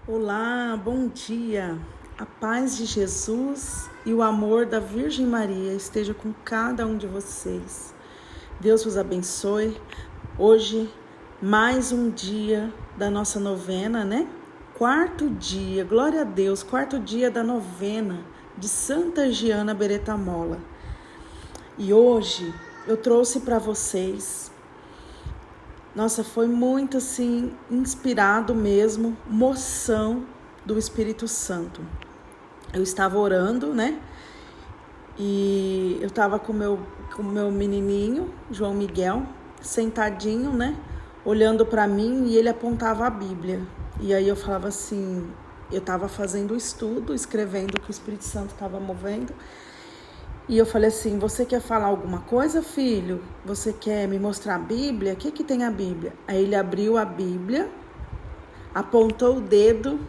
Olá, bom dia. A paz de Jesus e o amor da Virgem Maria esteja com cada um de vocês. Deus vos abençoe. Hoje, mais um dia da nossa novena, né? Quarto dia, glória a Deus, quarto dia da novena de Santa Giana Beretta-Molla. E hoje eu trouxe para vocês. Nossa, foi muito assim, inspirado mesmo, moção do Espírito Santo. Eu estava orando, né? E eu estava com o meu menininho, João Miguel, sentadinho, né? Olhando para mim e ele apontava a Bíblia. E aí eu falava assim, eu estava fazendo o estudo, escrevendo o que o Espírito Santo estava movendo. E eu falei assim, você quer falar alguma coisa, filho? Você quer me mostrar a Bíblia? O que tem a Bíblia? Aí ele abriu a Bíblia, apontou o dedo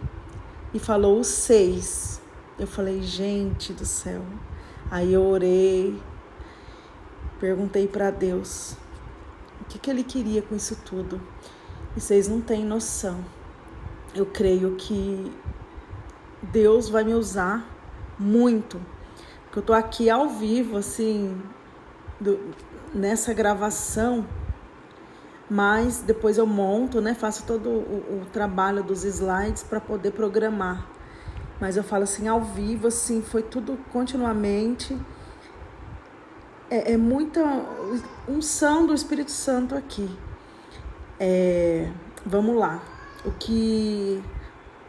e falou os 6. Eu falei, gente do céu. Aí eu orei, perguntei para Deus o que ele queria com isso tudo. E vocês não têm noção. Eu creio que Deus vai me usar muito. Porque eu tô aqui ao vivo, assim, nessa gravação, mas depois eu monto, né? Faço todo o trabalho dos slides para poder programar. Mas eu falo assim, ao vivo, assim, foi tudo continuamente. É muita unção do Espírito Santo aqui. Vamos lá. O que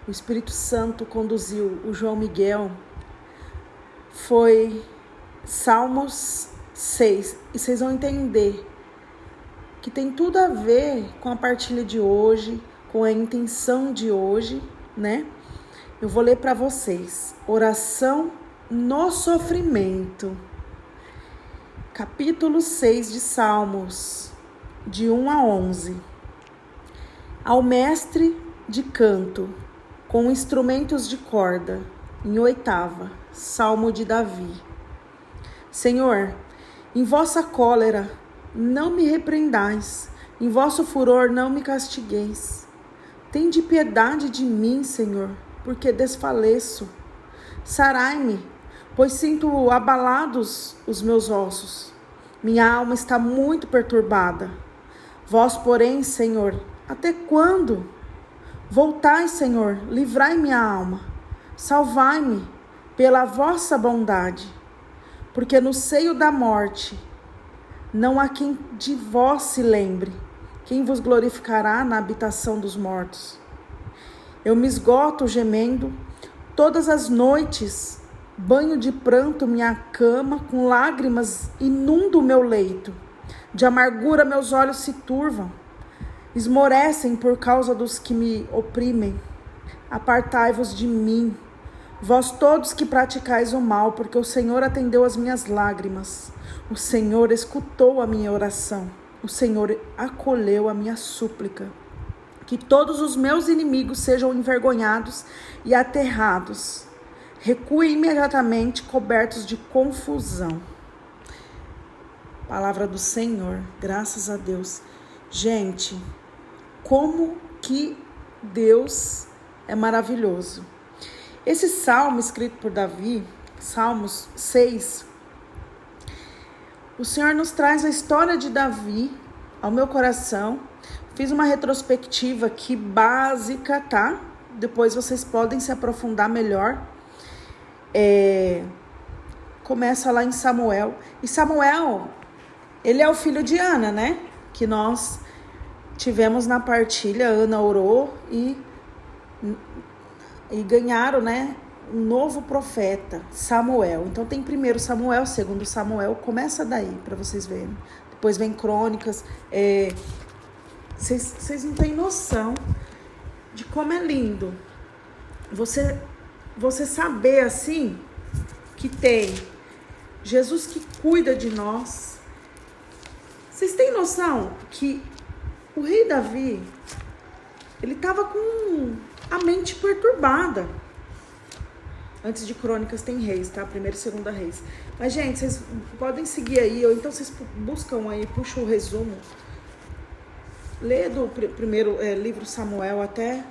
o Espírito Santo conduziu o João Miguel foi Salmos 6. E vocês vão entender que tem tudo a ver com a partilha de hoje, com a intenção de hoje, né? Eu vou ler para vocês. Oração no sofrimento. Capítulo 6 de Salmos, de 1 a 11. Ao mestre de canto, com instrumentos de corda, em oitava, Salmo de Davi. Senhor, em vossa cólera não me repreendais, em vosso furor não me castigueis. Tende piedade de mim, Senhor, porque desfaleço. Sarai-me, pois sinto abalados os meus ossos. Minha alma está muito perturbada. Vós, porém, Senhor, até quando? Voltai, Senhor, livrai minha alma. Salvai-me pela vossa bondade, porque no seio da morte não há quem de vós se lembre, quem vos glorificará na habitação dos mortos. Eu me esgoto gemendo todas as noites, banho de pranto minha cama, com lágrimas inundo o meu leito. De amargura meus olhos se turvam, esmorecem por causa dos que me oprimem. Apartai-vos de mim, vós todos que praticais o mal, porque o Senhor atendeu as minhas lágrimas. O Senhor escutou a minha oração. O Senhor acolheu a minha súplica. Que todos os meus inimigos sejam envergonhados e aterrados. Recuem imediatamente, cobertos de confusão. Palavra do Senhor, graças a Deus. Gente, como que Deus é maravilhoso. Esse salmo escrito por Davi, Salmos 6, o Senhor nos traz a história de Davi ao meu coração. Fiz uma retrospectiva aqui básica, tá? Depois vocês podem se aprofundar melhor. Começa lá em Samuel. E Samuel, ele é o filho de Ana, né? Que nós tivemos na partilha. Ana orou e ganharam, né, um novo profeta, Samuel. Então tem primeiro Samuel, segundo Samuel, começa daí para vocês verem. Depois vem Crônicas. Vocês não têm noção de como é lindo você saber assim que tem Jesus que cuida de nós. Vocês têm noção que o rei Davi, ele estava com a mente perturbada. Antes de Crônicas tem Reis, tá? Primeiro e segunda Reis. Mas, gente, vocês podem seguir aí, ou então vocês buscam aí, puxam o resumo. Lê do primeiro livro Samuel até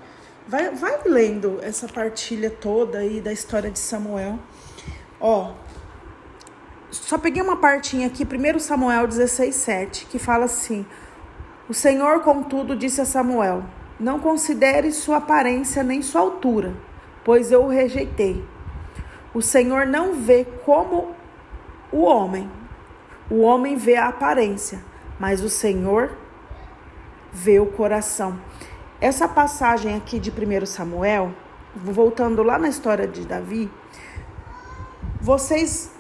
Vai lendo essa partilha toda aí da história de Samuel. Ó, só peguei uma partinha aqui, 1 Samuel 16:7, que fala assim: o Senhor, contudo, disse a Samuel: não considere sua aparência nem sua altura, pois eu o rejeitei. O Senhor não vê como o homem vê a aparência, mas o Senhor vê o coração. Essa passagem aqui de 1 Samuel, voltando lá na história de Davi, vocês,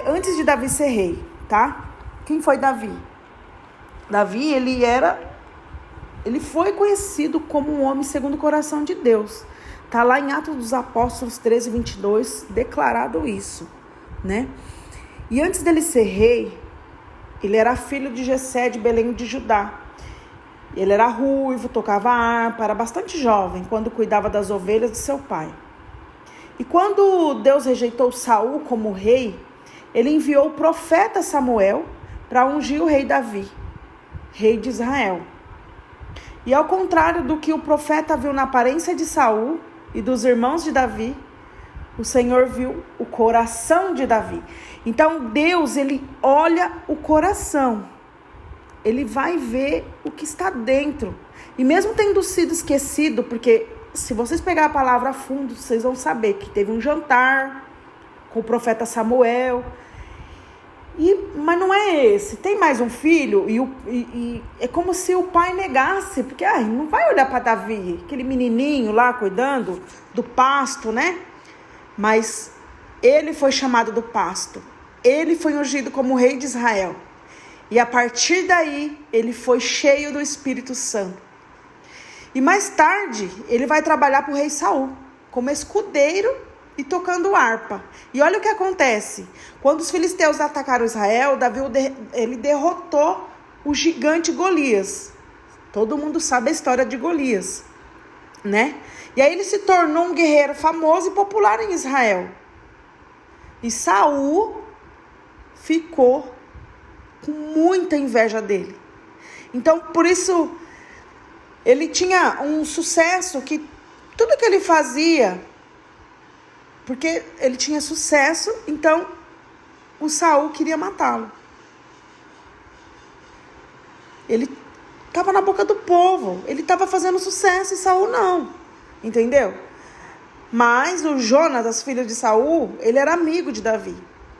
antes de Davi ser rei, tá? Quem foi Davi? Davi, ele foi conhecido como um homem segundo o coração de Deus. Tá lá em Atos dos Apóstolos 13:22, declarado isso, né? E antes dele ser rei, ele era filho de Jessé de Belém de Judá. Ele era ruivo, tocava harpa, era bastante jovem quando cuidava das ovelhas de seu pai. E quando Deus rejeitou Saul como rei, ele enviou o profeta Samuel para ungir o rei Davi, rei de Israel. E ao contrário do que o profeta viu na aparência de Saul e dos irmãos de Davi, o Senhor viu o coração de Davi. Então Deus, ele olha o coração. Ele vai ver o que está dentro. E mesmo tendo sido esquecido, porque se vocês pegar a palavra a fundo, vocês vão saber que teve um jantar com o profeta Samuel. Mas não é esse. Tem mais um filho e é como se o pai negasse, porque não vai olhar para Davi, aquele menininho lá cuidando do pasto, né? Mas ele foi chamado do pasto. Ele foi ungido como rei de Israel. E a partir daí, ele foi cheio do Espírito Santo. E mais tarde, ele vai trabalhar para o rei Saul, como escudeiro e tocando harpa. E olha o que acontece. Quando os filisteus atacaram Israel, Davi ele derrotou o gigante Golias. Todo mundo sabe a história de Golias, né? E aí ele se tornou um guerreiro famoso e popular em Israel. E Saul ficou com muita inveja dele. Então, por isso, ele tinha um sucesso que tudo que ele fazia, porque ele tinha sucesso, então o Saul queria matá-lo. Ele estava na boca do povo, ele estava fazendo sucesso e Saul não, entendeu? Mas o Jonatas, filho de Saul, ele era amigo de Davi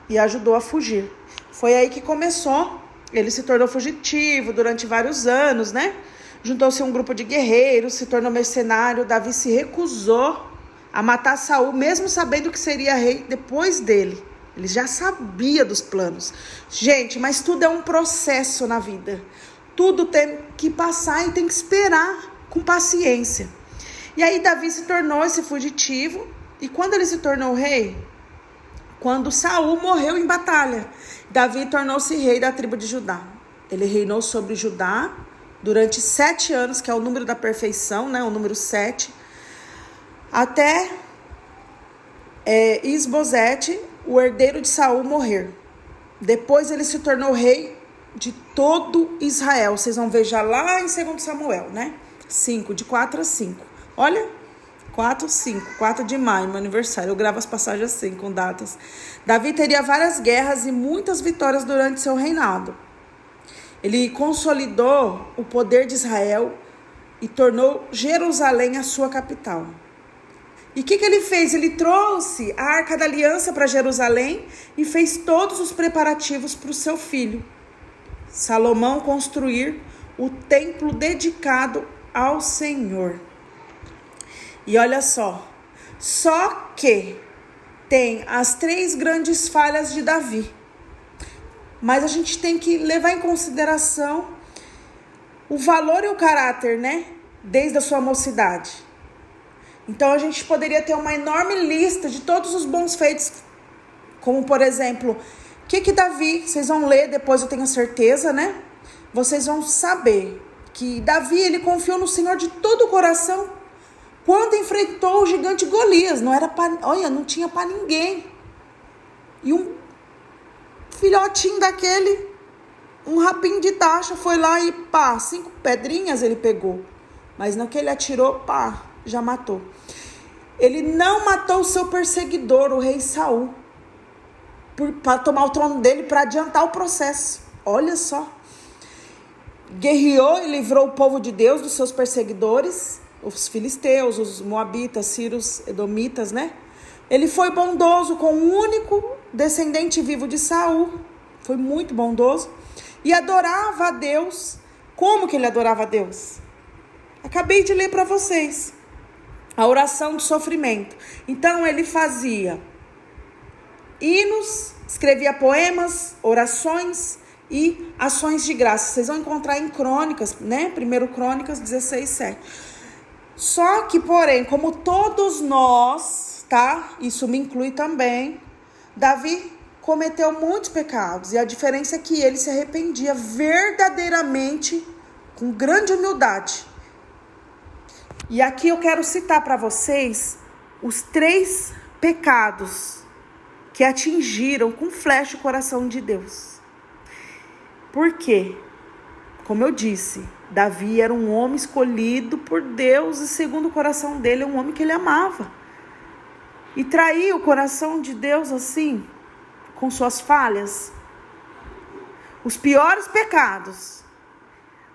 e ajudou a fugir. Foi aí que começou, ele se tornou fugitivo durante vários anos, né? Juntou-se um grupo de guerreiros, se tornou mercenário. Davi se recusou a matar Saul, mesmo sabendo que seria rei depois dele. Ele já sabia dos planos. Gente, mas tudo é um processo na vida. Tudo tem que passar e tem que esperar com paciência. E aí Davi se tornou esse fugitivo. E quando ele se tornou rei? Quando Saul morreu em batalha, Davi tornou-se rei da tribo de Judá. Ele reinou sobre Judá durante 7 anos, que é o número da perfeição, né? O número 7. Até Isbosete, o herdeiro de Saul, morrer. Depois ele se tornou rei de todo Israel. Vocês vão ver já lá em 2 Samuel, né? 5, de 4 a 5. Olha, 4 de maio, meu aniversário. Eu gravo as passagens assim, com datas. Davi teria várias guerras e muitas vitórias durante seu reinado. Ele consolidou o poder de Israel e tornou Jerusalém a sua capital. E o que ele fez? Ele trouxe a Arca da Aliança para Jerusalém e fez todos os preparativos para o seu filho, Salomão, construir o templo dedicado ao Senhor. E olha só que tem as 3 grandes falhas de Davi. Mas a gente tem que levar em consideração o valor e o caráter, né? Desde a sua mocidade. Então a gente poderia ter uma enorme lista de todos os bons feitos. Como, por exemplo, o que Davi, vocês vão ler depois, eu tenho certeza, né? Vocês vão saber que Davi, ele confiou no Senhor de todo o coração quando enfrentou o gigante Golias. Não tinha para ninguém. E um filhotinho daquele, um rapinho de taxa, foi lá e 5 pedrinhas ele pegou. Mas não que ele atirou, já matou. Ele não matou o seu perseguidor, o rei Saul, para tomar o trono dele, para adiantar o processo. Olha só. Guerreou e livrou o povo de Deus dos seus perseguidores, os filisteus, os moabitas, sírios, edomitas, né? Ele foi bondoso com o único descendente vivo de Saul. Foi muito bondoso. E adorava a Deus. Como que ele adorava a Deus? Acabei de ler para vocês. A oração do sofrimento. Então ele fazia hinos, escrevia poemas, orações e ações de graça. Vocês vão encontrar em Crônicas, né? 1 Crônicas 16:7. Só que, porém, como todos nós, tá? Isso me inclui também. Davi cometeu muitos pecados. E a diferença é que ele se arrependia verdadeiramente, com grande humildade. E aqui eu quero citar para vocês os 3 pecados que atingiram com flecha o coração de Deus. Por quê? Como eu disse, Davi era um homem escolhido por Deus e segundo o coração dele, é um homem que ele amava. E trair o coração de Deus assim, com suas falhas. Os piores pecados: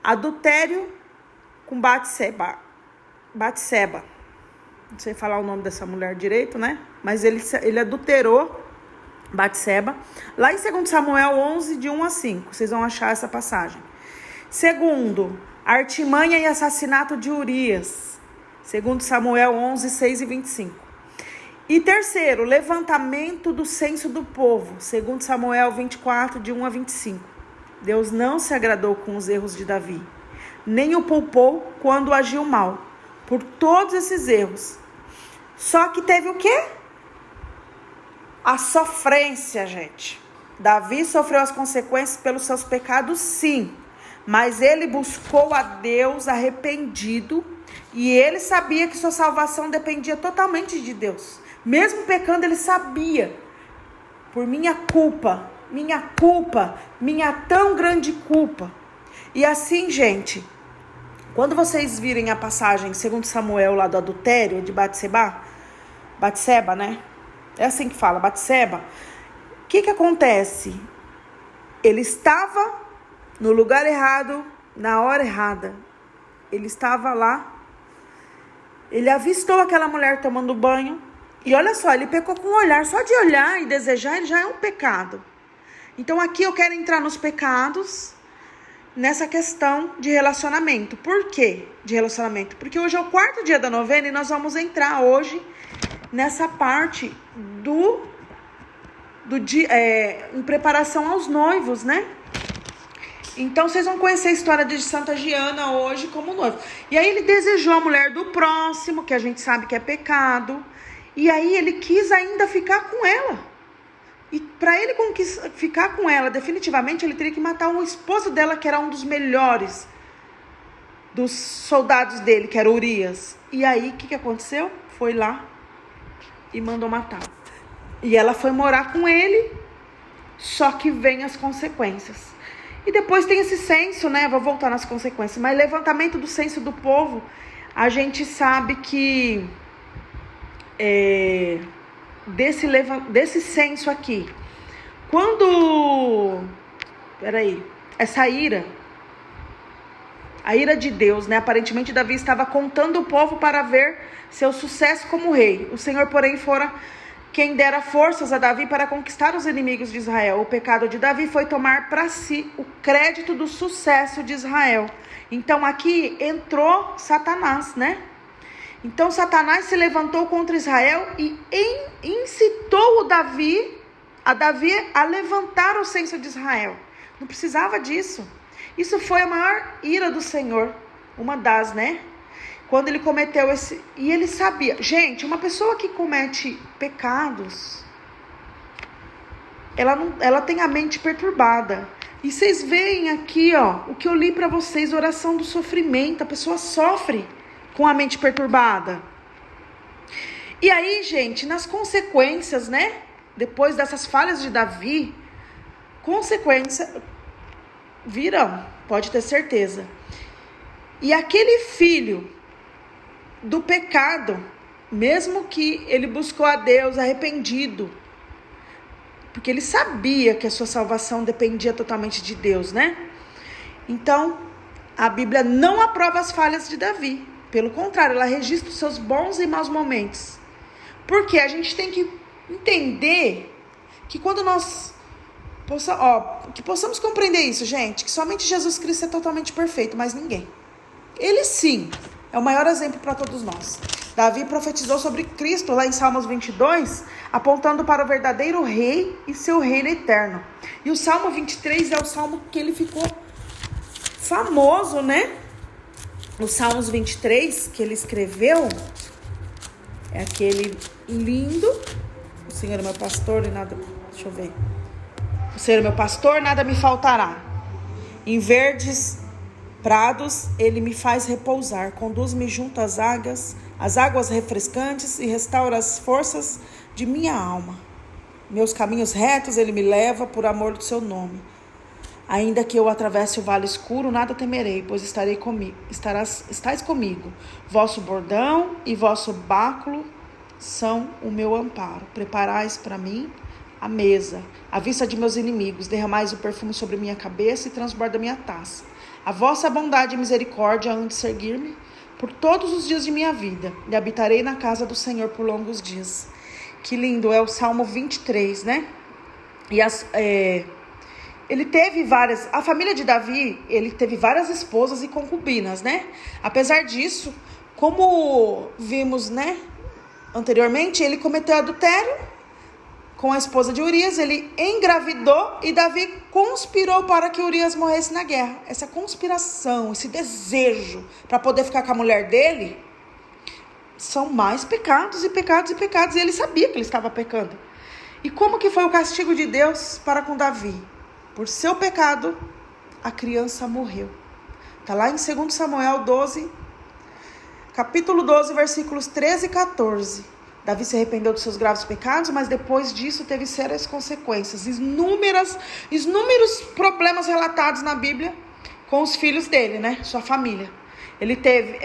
adultério com Batseba. Não sei falar o nome dessa mulher direito, né? Mas ele adulterou Batseba. Lá em 2 Samuel 11, de 1 a 5. Vocês vão achar essa passagem. Segundo, artimanha e assassinato de Urias. 2 Samuel 11, 6 e 25. E terceiro, levantamento do censo do povo. 2 Samuel 24, de 1 a 25. Deus não se agradou com os erros de Davi, nem o poupou quando agiu mal. Por todos esses erros. Só que teve o quê? A sofrência, gente. Davi sofreu as consequências pelos seus pecados, sim. Mas ele buscou a Deus arrependido. E ele sabia que sua salvação dependia totalmente de Deus. Mesmo pecando, ele sabia. Por minha culpa, minha tão grande culpa. E assim, gente, quando vocês virem a passagem, 2 Samuel, lá do adultério de Batseba, né? É assim que fala, Batseba. O que acontece? Ele estava no lugar errado, na hora errada. Ele estava lá. Ele avistou aquela mulher tomando banho. E olha só, ele pecou com o olhar. Só de olhar e desejar, ele já é um pecado. Então aqui eu quero entrar nos pecados, nessa questão de relacionamento. Por quê de relacionamento? Porque hoje é o 4º dia da novena e nós vamos entrar hoje nessa parte em preparação aos noivos, né? Então vocês vão conhecer a história de Santa Giana hoje como noivo. E aí ele desejou a mulher do próximo, que a gente sabe que é pecado. E aí ele quis ainda ficar com ela. E para ele ficar com ela definitivamente, ele teria que matar o esposo dela, que era um dos melhores dos soldados dele, que era Urias. E aí, o que aconteceu? Foi lá e mandou matar. E ela foi morar com ele, só que vem as consequências. E depois tem esse censo, né? Vou voltar nas consequências. Mas levantamento do censo do povo, a gente sabe que desse censo aqui, quando essa ira, a ira de Deus, né? Aparentemente Davi estava contando o povo para ver seu sucesso como rei. O Senhor, porém, fora quem dera forças a Davi para conquistar os inimigos de Israel. O pecado de Davi foi tomar para si o crédito do sucesso de Israel. Então aqui entrou Satanás, né? Então Satanás se levantou contra Israel e incitou a Davi a levantar o censo de Israel. Não precisava disso. Isso foi a maior ira do Senhor, uma das, né? Quando ele cometeu esse... E ele sabia. Gente, uma pessoa que comete pecados, ela tem a mente perturbada. E vocês veem aqui, ó, o que eu li para vocês, oração do sofrimento. A pessoa sofre com a mente perturbada. E aí, gente, nas consequências, né? Depois dessas falhas de Davi, consequências virão, pode ter certeza. E aquele filho do pecado, mesmo que ele buscou a Deus arrependido, porque ele sabia que a sua salvação dependia totalmente de Deus, né? Então, a Bíblia não aprova as falhas de Davi. Pelo contrário, ela registra os seus bons e maus momentos. Porque a gente tem que entender que quando nós possamos compreender isso, gente, que somente Jesus Cristo é totalmente perfeito, mas ninguém. Ele sim é o maior exemplo para todos nós. Davi profetizou sobre Cristo lá em Salmos 22, apontando para o verdadeiro rei e seu reino eterno. E o Salmo 23 é o salmo que ele ficou famoso, né? Os Salmos 23 que ele escreveu é aquele lindo: o Senhor é meu pastor e nada... Deixa eu ver. O Senhor é meu pastor, nada me faltará. Em verdes prados ele me faz repousar, conduz-me junto às águas refrescantes e restaura as forças de minha alma. Meus caminhos retos ele me leva por amor do seu nome. Ainda que eu atravesse o vale escuro, nada temerei, pois estáis comigo. Vosso bordão e vosso báculo são o meu amparo. Preparais para mim a mesa, à vista de meus inimigos. Derramais o perfume sobre minha cabeça e transborda minha taça. A vossa bondade e misericórdia hão de seguir-me por todos os dias de minha vida, e habitarei na casa do Senhor por longos dias. Que lindo, é o Salmo 23, né? E ele teve a família de Davi, ele teve várias esposas e concubinas, né? Apesar disso, como vimos, né, anteriormente, ele cometeu adultério com a esposa de Urias, ele engravidou e Davi conspirou para que Urias morresse na guerra. Essa conspiração, esse desejo para poder ficar com a mulher dele, são mais pecados e pecados e pecados, e ele sabia que ele estava pecando. E como que foi o castigo de Deus para com Davi? Por seu pecado, a criança morreu. Está lá em 2 Samuel 12, capítulo 12, versículos 13 e 14. Davi se arrependeu dos seus graves pecados, mas depois disso teve sérias consequências. Inúmeros problemas relatados na Bíblia com os filhos dele, né? Sua família. Ele teve...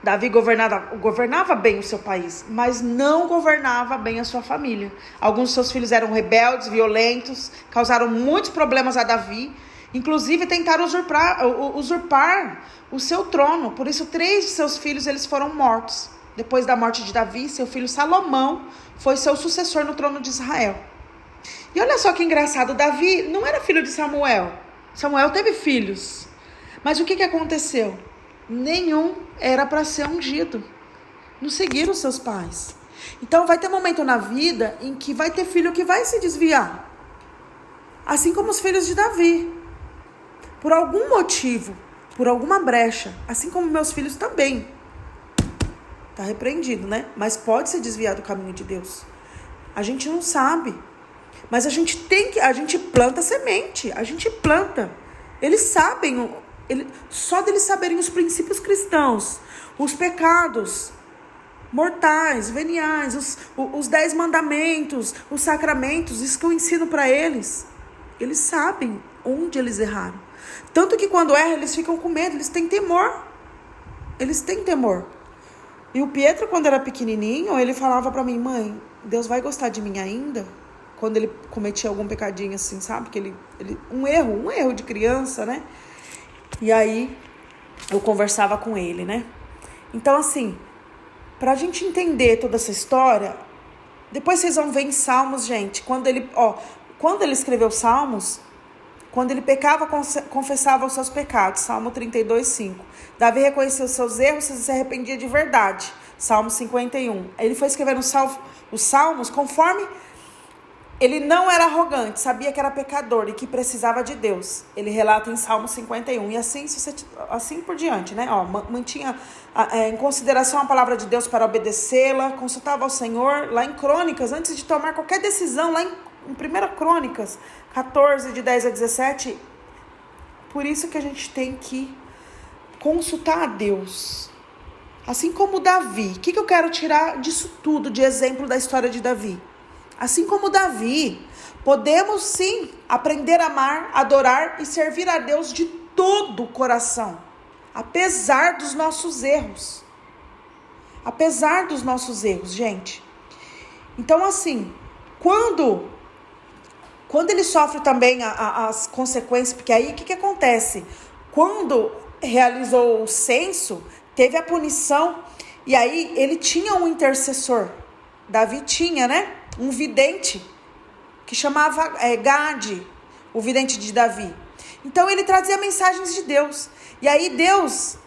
Davi governava bem o seu país, mas não governava bem a sua família. Alguns de seus filhos eram rebeldes, violentos, causaram muitos problemas a Davi. Inclusive tentaram usurpar o seu trono. Por isso 3 de seus filhos eles foram mortos. Depois da morte de Davi, seu filho Salomão foi seu sucessor no trono de Israel. E olha só que engraçado, Davi não era filho de Samuel. Samuel teve filhos. Mas o que aconteceu? Nenhum era para ser ungido. Não seguiram os seus pais. Então vai ter momento na vida em que vai ter filho que vai se desviar. Assim como os filhos de Davi. Por algum motivo, por alguma brecha. Assim como meus filhos também. Está repreendido, né? Mas pode se desviar do caminho de Deus. A gente não sabe. Mas a gente planta semente. A gente planta. Eles sabem... Só deles saberem os princípios cristãos, os pecados mortais, veniais, os 10 mandamentos, os sacramentos, isso que eu ensino para eles. Eles sabem onde eles erraram. Tanto que quando erram, eles ficam com medo, eles têm temor. Eles têm temor. E o Pietro, quando era pequenininho, ele falava para mim: mãe, Deus vai gostar de mim ainda? Quando ele cometia algum pecadinho assim, sabe? Que um erro de criança, né? E aí, eu conversava com ele, né? Então, assim, pra gente entender toda essa história, depois vocês vão ver em Salmos, gente, quando ele escreveu Salmos, quando ele pecava, confessava os seus pecados, Salmo 32, 5. Davi reconheceu os seus erros e se arrependia de verdade, Salmo 51. Ele foi escrevendo os Salmos conforme... Ele não era arrogante, sabia que era pecador e que precisava de Deus. Ele relata em Salmo 51. E assim por diante, né? Mantinha em consideração a palavra de Deus para obedecê-la, consultava ao Senhor. Lá em Crônicas, antes de tomar qualquer decisão, lá em 1 Crônicas 14, de 10 a 17. Por isso que a gente tem que consultar a Deus. Assim como Davi. O que eu quero tirar disso tudo, de exemplo da história de Davi? Assim como Davi, podemos sim aprender a amar, adorar e servir a Deus de todo o coração. apesar dos nossos erros. Apesar dos nossos erros, gente. Então, assim, quando ele sofre também as consequências, porque aí o que acontece? Quando realizou o censo, teve a punição, e aí ele tinha um intercessor. Davi tinha, né? Um vidente, que chamava Gade, o vidente de Davi. Então ele trazia mensagens de Deus. E aí Deus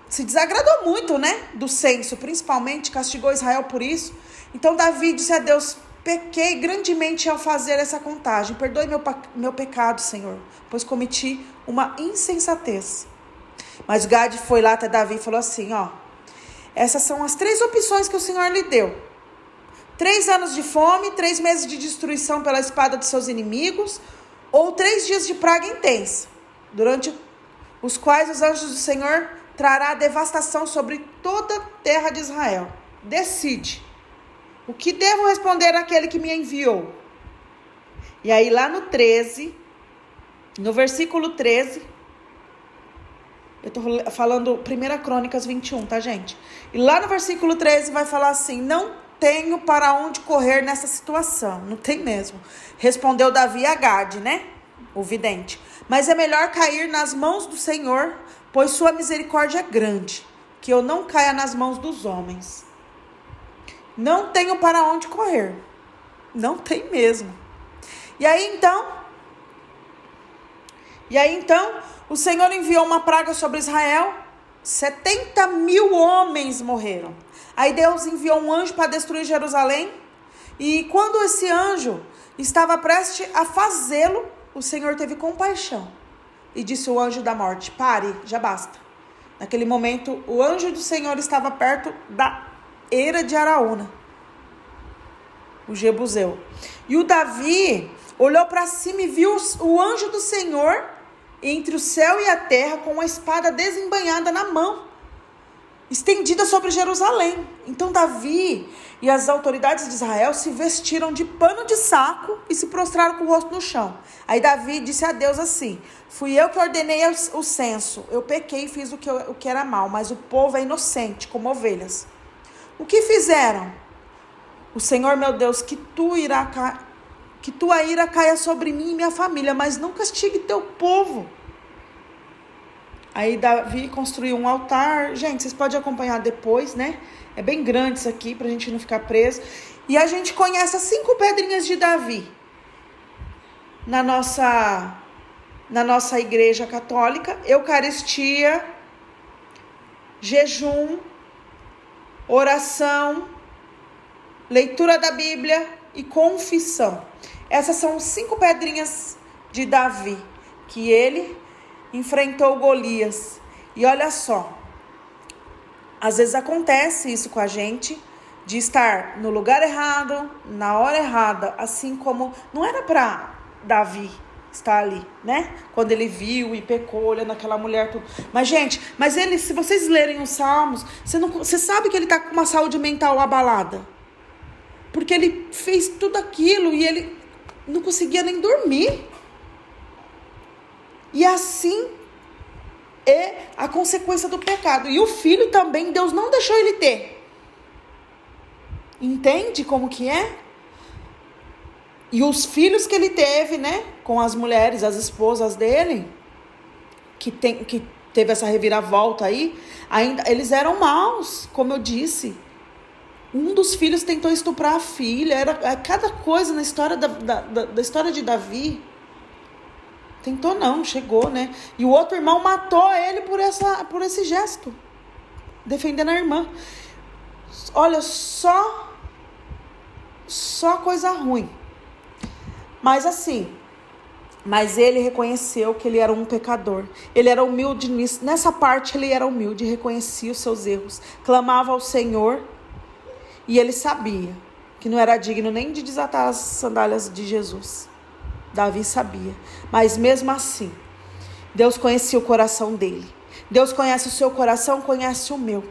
se desagradou muito, né? Do censo, principalmente, castigou Israel por isso. Então Davi disse a Deus: pequei grandemente ao fazer essa contagem. Perdoe meu pecado, Senhor, pois cometi uma insensatez. Mas Gade foi lá até Davi e falou assim: essas são as 3 opções que o Senhor lhe deu. 3 anos de fome, 3 meses de destruição pela espada de seus inimigos, ou 3 dias de praga intensa, durante os quais os anjos do Senhor trará devastação sobre toda a terra de Israel. Decide. O que devo responder àquele que me enviou? E aí lá no 13, no versículo 13, eu estou falando 1 Crônicas 21, tá, gente? E lá no versículo 13 vai falar assim: não tenho para onde correr nessa situação. Não tem mesmo. Respondeu Davi a Gade, né? O vidente. Mas é melhor cair nas mãos do Senhor, pois sua misericórdia é grande, que eu não caia nas mãos dos homens. Não tenho para onde correr. Não tem mesmo. E aí então, o Senhor enviou uma praga sobre Israel. 70.000 homens morreram. Aí Deus enviou um anjo para destruir Jerusalém. E quando esse anjo estava prestes a fazê-lo, o Senhor teve compaixão. E disse o anjo da morte: pare, já basta. Naquele momento, o anjo do Senhor estava perto da eira de Araúna, o Jebuseu. E o Davi olhou para cima e viu o anjo do Senhor entre o céu e a terra, com a espada desembainhada na mão, estendida sobre Jerusalém. Então Davi e as autoridades de Israel se vestiram de pano de saco e se prostraram com o rosto no chão. Aí Davi disse a Deus assim: fui eu que ordenei o censo, eu pequei e fiz o que era mal, mas o povo é inocente, como ovelhas. O que fizeram? O Senhor meu Deus, que tua ira caia sobre mim e minha família, mas não castigue teu povo. Aí Davi construiu um altar. Gente, vocês podem acompanhar depois, né? É bem grande isso aqui, pra gente não ficar preso. E a gente conhece as 5 pedrinhas de Davi na nossa igreja católica: Eucaristia, jejum, oração, leitura da Bíblia e confissão. Essas são 5 pedrinhas de Davi, que ele enfrentou Golias. E olha só, às vezes acontece isso com a gente, de estar no lugar errado, na hora errada, assim como não era para Davi estar ali, né? Quando ele viu e pecou, olhando aquela mulher, tudo. Mas, gente, ele, se vocês lerem os Salmos, você sabe que ele está com uma saúde mental abalada. Porque ele fez tudo aquilo e ele não conseguia nem dormir. E assim é a consequência do pecado. E o filho também, Deus não deixou ele ter. Entende como que é? E os filhos que ele teve, né? Com as mulheres, as esposas dele, que teve essa reviravolta aí, ainda eles eram maus, como eu disse. Um dos filhos tentou estuprar a filha. Era cada coisa na história da história de Davi. Tentou não, chegou, né? E o outro irmão matou ele por esse gesto, defendendo a irmã. Olha, só coisa ruim. Mas assim, ele reconheceu que ele era um pecador. Ele era humilde nessa parte, ele era humilde, reconhecia os seus erros, clamava ao Senhor. E ele sabia que não era digno nem de desatar as sandálias de Jesus. Davi sabia. Mas mesmo assim, Deus conhecia o coração dele. Deus conhece o seu coração, conhece o meu.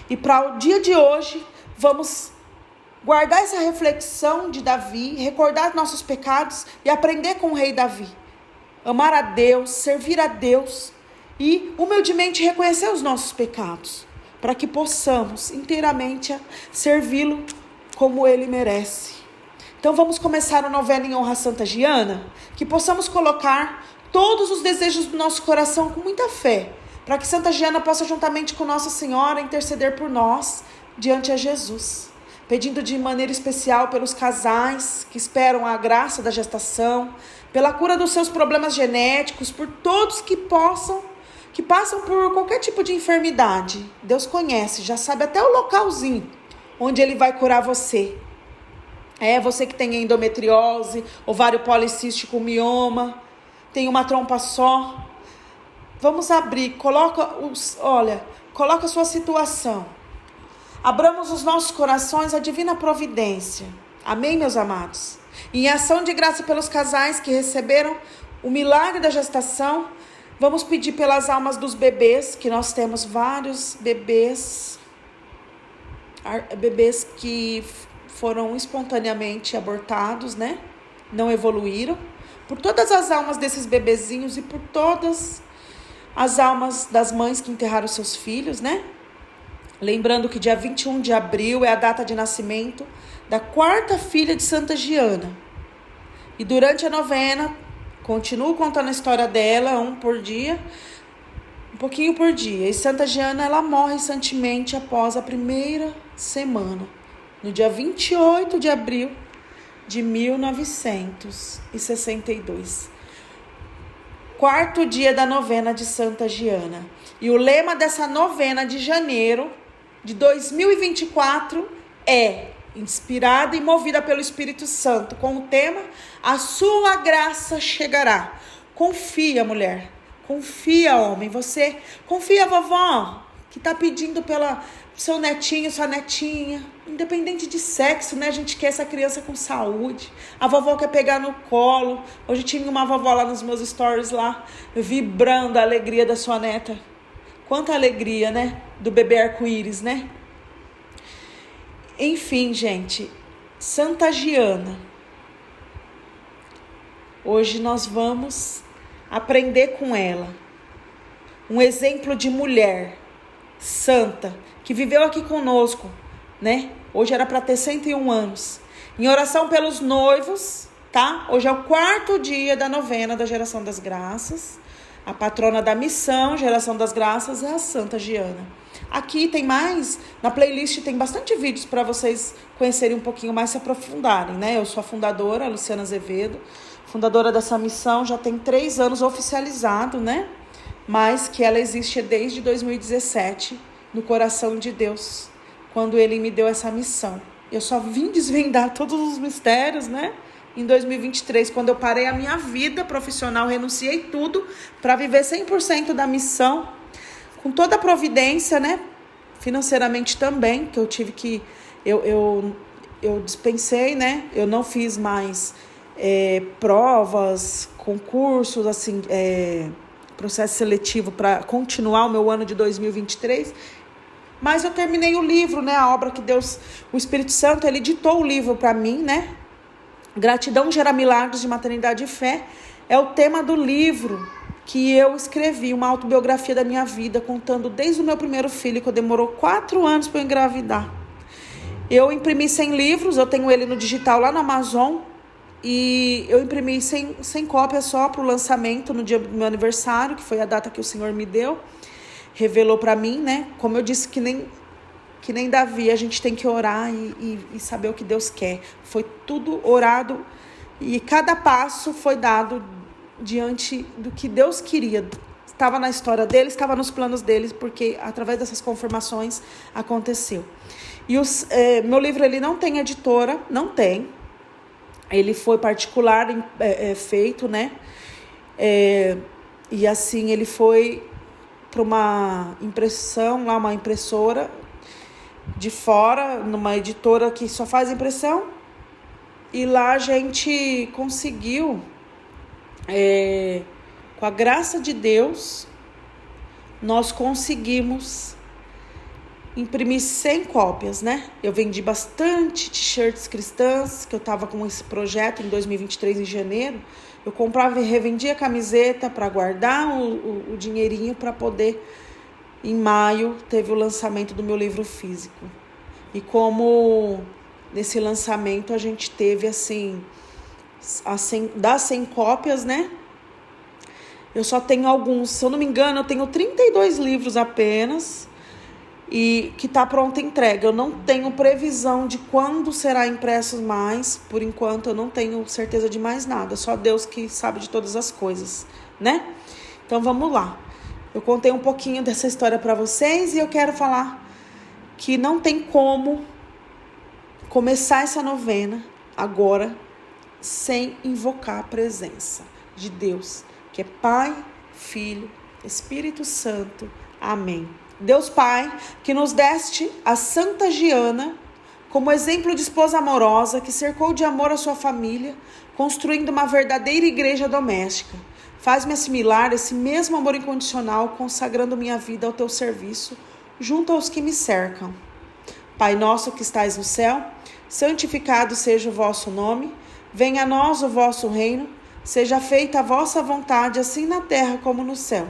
E para o dia de hoje, vamos guardar essa reflexão de Davi, recordar nossos pecados e aprender com o rei Davi. Amar a Deus, servir a Deus e humildemente reconhecer os nossos pecados, para que possamos inteiramente servi-lo como ele merece. Então vamos começar a novena em honra a Santa Giana, que possamos colocar todos os desejos do nosso coração com muita fé, para que Santa Giana possa, juntamente com Nossa Senhora, interceder por nós diante a Jesus, pedindo de maneira especial pelos casais que esperam a graça da gestação, pela cura dos seus problemas genéticos, por todos que passam por qualquer tipo de enfermidade. Deus conhece, já sabe até o localzinho onde Ele vai curar você. Você que tem endometriose, ovário policístico, mioma, tem uma trompa só. Vamos abrir, coloca a sua situação. Abramos os nossos corações à divina providência. Amém, meus amados? Em ação de graça pelos casais que receberam o milagre da gestação, vamos pedir pelas almas dos bebês, que nós temos vários bebês que foram espontaneamente abortados, né? Não evoluíram. Por todas as almas desses bebezinhos e por todas as almas das mães que enterraram seus filhos, né? Lembrando que dia 21 de abril é a data de nascimento da quarta filha de Santa Giana. E durante a novena, continuo contando a história dela, um pouquinho por dia. E Santa Giana, ela morre santemente após a primeira semana, no dia 28 de abril de 1962. Quarto dia da novena de Santa Giana. E o lema dessa novena de janeiro de 2024 é inspirada e movida pelo Espírito Santo, com o tema A Sua Graça Chegará. Confia, mulher. Confia, homem. Você confia, vovó, que está pedindo pelo seu netinho, sua netinha, independente de sexo, né? A gente quer essa criança com saúde. A vovó quer pegar no colo. Hoje tinha uma vovó lá nos meus stories lá, vibrando a alegria da sua neta. Quanta alegria, né? Do bebê arco-íris, né? Enfim, gente, Santa Giana. Hoje nós vamos aprender com ela. Um exemplo de mulher santa, que viveu aqui conosco, né? Hoje era para ter 101 anos. Em oração pelos noivos, tá? Hoje é o quarto dia da novena da Geração das Graças. A patrona da missão, Geração das Graças, é a Santa Giana. Aqui tem mais, na playlist tem bastante vídeos para vocês conhecerem um pouquinho mais, se aprofundarem, né? Eu sou a fundadora, a Luciana Azevedo, fundadora dessa missão, já tem 3 anos oficializado, né? Mas que ela existe desde 2017 no coração de Deus, quando Ele me deu essa missão. Eu só vim desvendar todos os mistérios, né? Em 2023, quando eu parei a minha vida profissional, renunciei tudo para viver 100% da missão, com toda a providência, né? Financeiramente também, que eu tive que... Eu dispensei, né? Eu não fiz mais provas, concursos, assim, processo seletivo para continuar o meu ano de 2023. Mas eu terminei o livro, né? A obra que Deus, o Espírito Santo, Ele ditou o livro para mim, né? Gratidão gera milagres de maternidade e fé. É o tema do livro que eu escrevi, uma autobiografia da minha vida, contando desde o meu primeiro filho, que demorou 4 anos para eu engravidar. Eu imprimi 100 livros, eu tenho ele no digital lá na Amazon, e eu imprimi 100 cópias só para o lançamento no dia do meu aniversário, que foi a data que o Senhor me deu, revelou para mim, né? Como eu disse, que nem Davi, a gente tem que orar e saber o que Deus quer. Foi tudo orado e cada passo foi dado diante do que Deus queria. Estava na história dele, estava nos planos deles, porque através dessas confirmações aconteceu. E meu livro, ele não tem editora, não tem. Ele foi particular, feito, né? E assim, ele foi para uma impressão, lá uma impressora de fora, numa editora que só faz impressão. E lá a gente conseguiu, com a graça de Deus, nós conseguimos imprimi 100 cópias, né? Eu vendi bastante t-shirts cristãs, que eu tava com esse projeto em 2023, em janeiro. Eu comprava e revendia camiseta para guardar o dinheirinho para poder, em maio, teve o lançamento do meu livro físico. E como nesse lançamento a gente teve, assim, das 100 cópias, né? Eu só tenho alguns, se eu não me engano, eu tenho 32 livros apenas, e que está pronta a entrega. Eu não tenho previsão de quando será impresso mais. Por enquanto eu não tenho certeza de mais nada. Só Deus que sabe de todas as coisas, né? Então vamos lá. Eu contei um pouquinho dessa história para vocês e eu quero falar que não tem como começar essa novena agora sem invocar a presença de Deus, que é Pai, Filho, Espírito Santo. Amém. Deus Pai, que nos deste a Santa Giana como exemplo de esposa amorosa que cercou de amor a sua família, construindo uma verdadeira igreja doméstica. Faz-me assimilar esse mesmo amor incondicional, consagrando minha vida ao teu serviço, junto aos que me cercam. Pai nosso que estais no céu, santificado seja o vosso nome, venha a nós o vosso reino, seja feita a vossa vontade, assim na terra como no céu.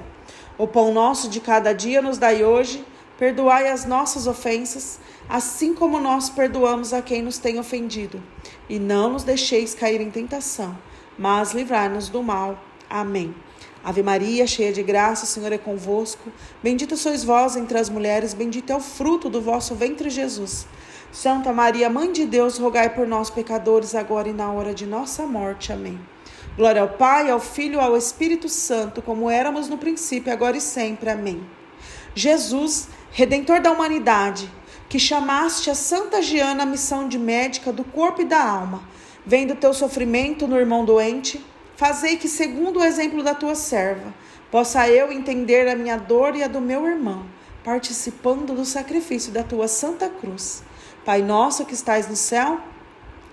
O pão nosso de cada dia nos dai hoje, perdoai as nossas ofensas, assim como nós perdoamos a quem nos tem ofendido. E não nos deixeis cair em tentação, mas livrai-nos do mal. Amém. Ave Maria, cheia de graça, o Senhor é convosco. Bendita sois vós entre as mulheres, bendito é o fruto do vosso ventre, Jesus. Santa Maria, Mãe de Deus, rogai por nós, pecadores, agora e na hora de nossa morte. Amém. Glória ao Pai, ao Filho e ao Espírito Santo, como éramos no princípio, agora e sempre. Amém. Jesus, Redentor da humanidade, que chamaste a Santa Giana a missão de médica do corpo e da alma, vendo o teu sofrimento no irmão doente, fazei que, segundo o exemplo da tua serva, possa eu entender a minha dor e a do meu irmão, participando do sacrifício da tua Santa Cruz. Pai nosso que estais no céu,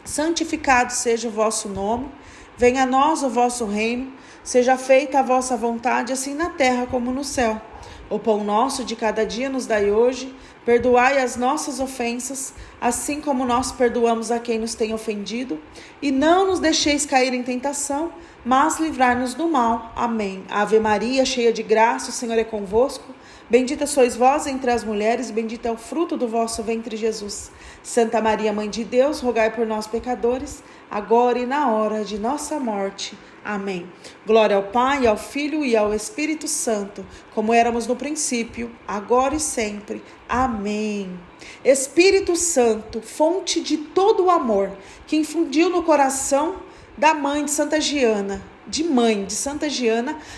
santificado seja o vosso nome. Venha a nós o vosso reino, seja feita a vossa vontade, assim na terra como no céu. O pão nosso de cada dia nos dai hoje, perdoai as nossas ofensas, assim como nós perdoamos a quem nos tem ofendido, e não nos deixeis cair em tentação, mas livrai-nos do mal. Amém. Ave Maria, cheia de graça, o Senhor é convosco. Bendita sois vós entre as mulheres, bendito é o fruto do vosso ventre, Jesus. Santa Maria, Mãe de Deus, rogai por nós, pecadores, agora e na hora de nossa morte. Amém. Glória ao Pai, ao Filho e ao Espírito Santo, como éramos no princípio, agora e sempre. Amém. Espírito Santo, fonte de todo o amor, que infundiu no coração da mãe de Santa Giana,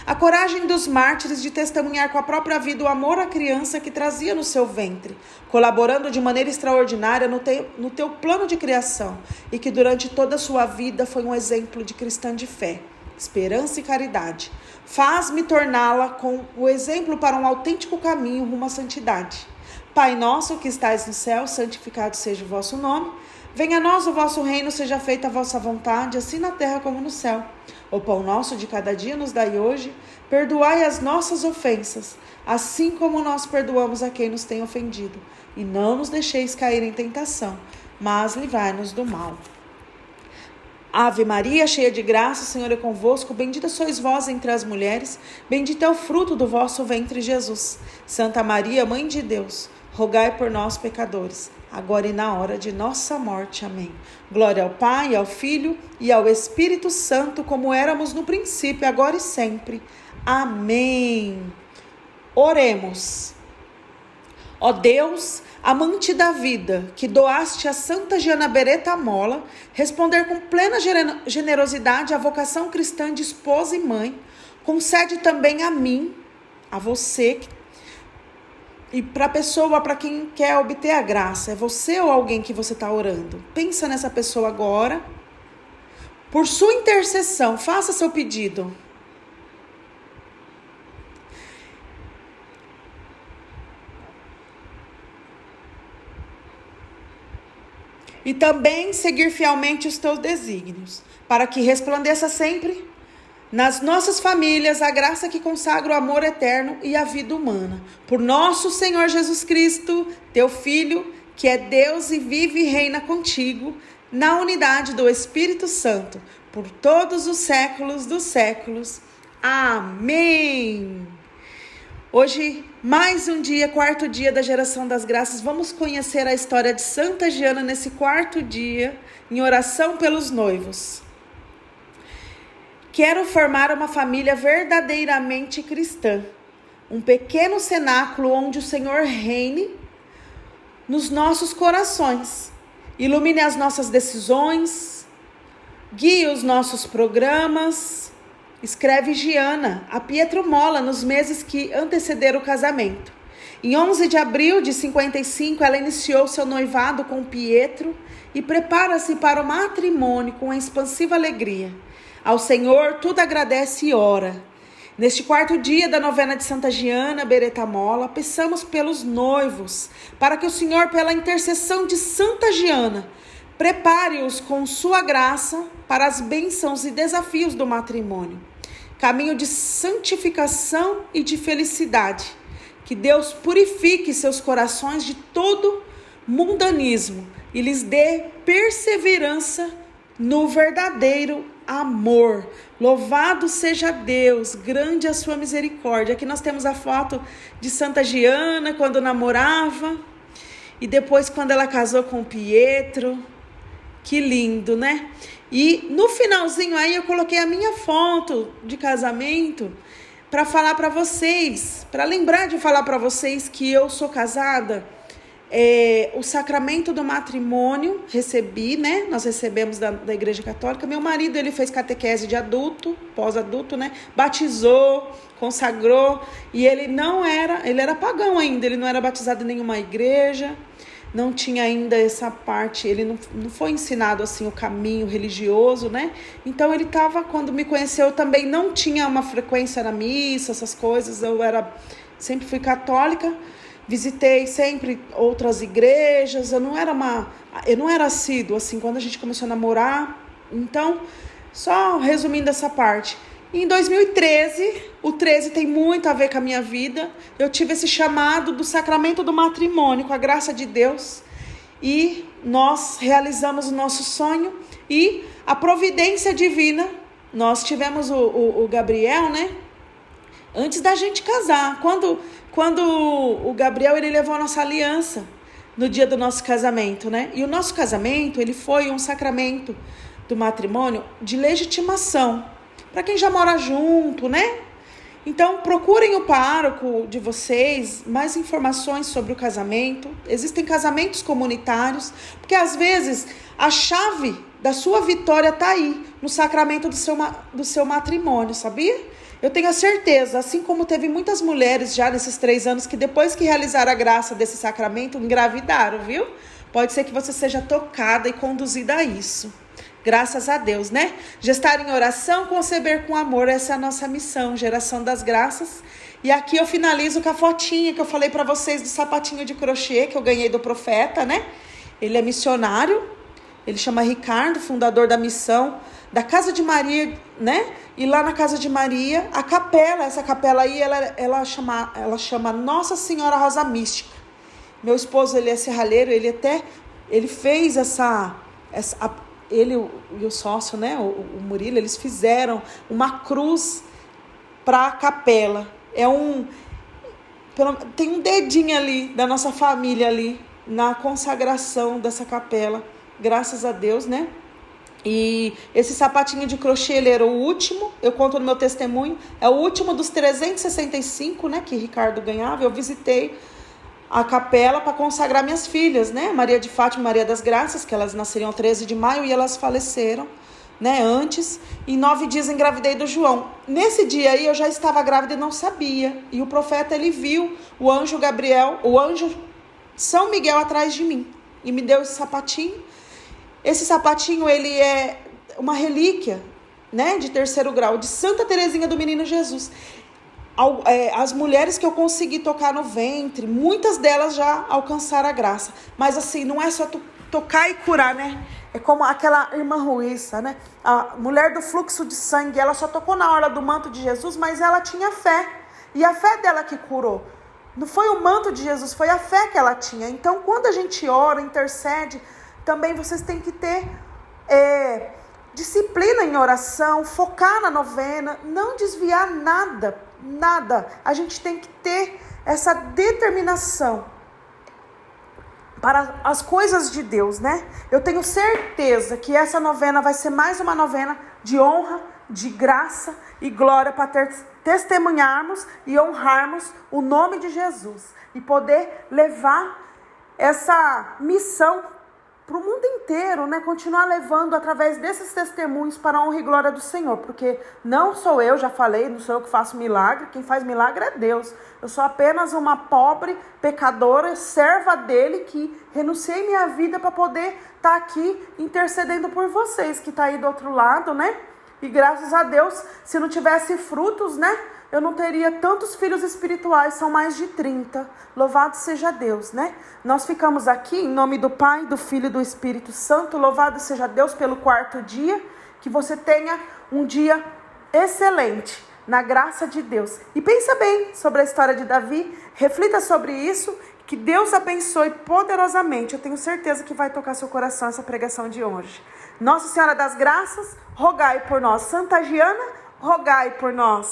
a coragem dos mártires de testemunhar com a própria vida o amor à criança que trazia no seu ventre, colaborando de maneira extraordinária no teu plano de criação, e que durante toda a sua vida foi um exemplo de cristã de fé, esperança e caridade. Faz-me torná-la com o exemplo para um autêntico caminho rumo à santidade. Pai nosso que estais no céu, santificado seja o vosso nome. Venha a nós o vosso reino, seja feita a vossa vontade, assim na terra como no céu. O pão nosso de cada dia nos dai hoje, perdoai as nossas ofensas, assim como nós perdoamos a quem nos tem ofendido. E não nos deixeis cair em tentação, mas livrai-nos do mal. Ave Maria, cheia de graça, o Senhor é convosco, bendita sois vós entre as mulheres, bendito é o fruto do vosso ventre, Jesus. Santa Maria, Mãe de Deus, rogai por nós, pecadores, agora e na hora de nossa morte. Amém. Glória ao Pai, ao Filho e ao Espírito Santo, como éramos no princípio, agora e sempre. Amém. Oremos. Ó Deus, amante da vida, que doaste a Santa Giana Beretta Molla, responder com plena generosidade à vocação cristã de esposa e mãe, concede também a mim, a você, e para a pessoa, para quem quer obter a graça, é você ou alguém que você está orando? Pensa nessa pessoa agora. Por sua intercessão, faça seu pedido. E também seguir fielmente os teus desígnios, para que resplandeça sempre nas nossas famílias, a graça que consagra o amor eterno e a vida humana. Por nosso Senhor Jesus Cristo, teu Filho, que é Deus e vive e reina contigo, na unidade do Espírito Santo, por todos os séculos dos séculos. Amém. Hoje, mais um dia, quarto dia da geração das graças. Vamos conhecer a história de Santa Giana nesse quarto dia, em oração pelos noivos. Quero formar uma família verdadeiramente cristã, um pequeno cenáculo onde o Senhor reine nos nossos corações, ilumine as nossas decisões, guie os nossos programas. Escreve Giana a Pietro Molla nos meses que antecederam o casamento. Em 11 de abril de 55, ela iniciou seu noivado com Pietro e prepara-se para o matrimônio com expansiva alegria. Ao Senhor tudo agradece e ora. Neste quarto dia da novena de Santa Giana Beretta Molla, peçamos pelos noivos, para que o Senhor, pela intercessão de Santa Giana, prepare-os com sua graça para as bênçãos e desafios do matrimônio. Caminho de santificação e de felicidade. Que Deus purifique seus corações de todo mundanismo e lhes dê perseverança no verdadeiro amor. Louvado seja Deus, grande a sua misericórdia. Aqui nós temos a foto de Santa Giana quando namorava e depois quando ela casou com Pietro. Que lindo, né? E no finalzinho aí eu coloquei a minha foto de casamento para falar para vocês, para lembrar de falar para vocês que eu sou casada. O sacramento do matrimônio recebi, né? Nós recebemos da Igreja Católica. Meu marido, ele fez catequese de adulto, pós-adulto, né? Batizou, consagrou, e ele era pagão ainda, ele não era batizado em nenhuma igreja, não tinha ainda essa parte, ele não foi ensinado assim o caminho religioso, né? Então ele quando me conheceu, eu também não tinha uma frequência na missa, essas coisas, sempre fui católica. Visitei sempre outras igrejas, eu não era assídua, assim, quando a gente começou a namorar. Então, só resumindo essa parte. Em 2013, o 13 tem muito a ver com a minha vida, eu tive esse chamado do sacramento do matrimônio, com a graça de Deus, e nós realizamos o nosso sonho, e a providência divina, nós tivemos o Gabriel, né? Antes da gente casar, quando o Gabriel, ele levou a nossa aliança no dia do nosso casamento, né? E o nosso casamento, ele foi um sacramento do matrimônio de legitimação, para quem já mora junto, né? Então, procurem o pároco de vocês, mais informações sobre o casamento. Existem casamentos comunitários, porque às vezes a chave da sua vitória está aí, no sacramento do seu matrimônio, sabia? Eu tenho a certeza, assim como teve muitas mulheres já nesses 3 anos que depois que realizaram a graça desse sacramento, engravidaram, viu? Pode ser que você seja tocada e conduzida a isso. Graças a Deus, né? Gestar em oração, conceber com amor, essa é a nossa missão, geração das graças. E aqui eu finalizo com a fotinha que eu falei para vocês do sapatinho de crochê que eu ganhei do profeta, né? Ele é missionário, ele chama Ricardo, fundador da missão da Casa de Maria, né? E lá na Casa de Maria, a capela, essa capela aí, ela chama Nossa Senhora Rosa Mística. Meu esposo, ele é serralheiro, ele fez ele e o sócio, né, o Murilo, eles fizeram uma cruz para a capela. Tem um dedinho ali da nossa família ali na consagração dessa capela, graças a Deus, né? E esse sapatinho de crochê, ele era o último, eu conto no meu testemunho, é o último dos 365, né, que Ricardo ganhava. Eu visitei a capela para consagrar minhas filhas, né, Maria de Fátima e Maria das Graças, que elas nasceram 13 de maio e elas faleceram, né, antes. Em 9 dias engravidei do João. Nesse dia aí eu já estava grávida e não sabia, e o profeta, ele viu o anjo Gabriel, o anjo São Miguel atrás de mim, e me deu esse sapatinho. Esse sapatinho, ele é uma relíquia, né, de 3º grau, de Santa Teresinha do Menino Jesus. As mulheres que eu consegui tocar no ventre, muitas delas já alcançaram a graça. Mas assim, não é só tu tocar e curar, né? É como aquela irmã Ruissa, né? A mulher do fluxo de sangue, ela só tocou na orla do manto de Jesus, mas ela tinha fé. E a fé dela que curou. Não foi o manto de Jesus, foi a fé que ela tinha. Então, quando a gente ora, intercede, também vocês têm que ter disciplina em oração, focar na novena, não desviar nada. A gente tem que ter essa determinação para as coisas de Deus, né? Eu tenho certeza que essa novena vai ser mais uma novena de honra, de graça e glória para testemunharmos e honrarmos o nome de Jesus e poder levar essa missão para o mundo inteiro, né? Continuar levando através desses testemunhos para a honra e glória do Senhor, porque não sou eu, já falei, não sou eu que faço milagre, quem faz milagre é Deus. Eu sou apenas uma pobre pecadora, serva dele, que renunciei minha vida para poder estar aqui intercedendo por vocês, que está aí do outro lado, né? E graças a Deus, se não tivesse frutos, né? Eu não teria tantos filhos espirituais, são mais de 30. Louvado seja Deus, né? Nós ficamos aqui em nome do Pai, do Filho e do Espírito Santo. Louvado seja Deus pelo 4º dia. Que você tenha um dia excelente, na graça de Deus. E pensa bem sobre a história de Davi, reflita sobre isso. Que Deus abençoe poderosamente. Eu tenho certeza que vai tocar seu coração essa pregação de hoje. Nossa Senhora das Graças, rogai por nós. Santa Giana, rogai por nós.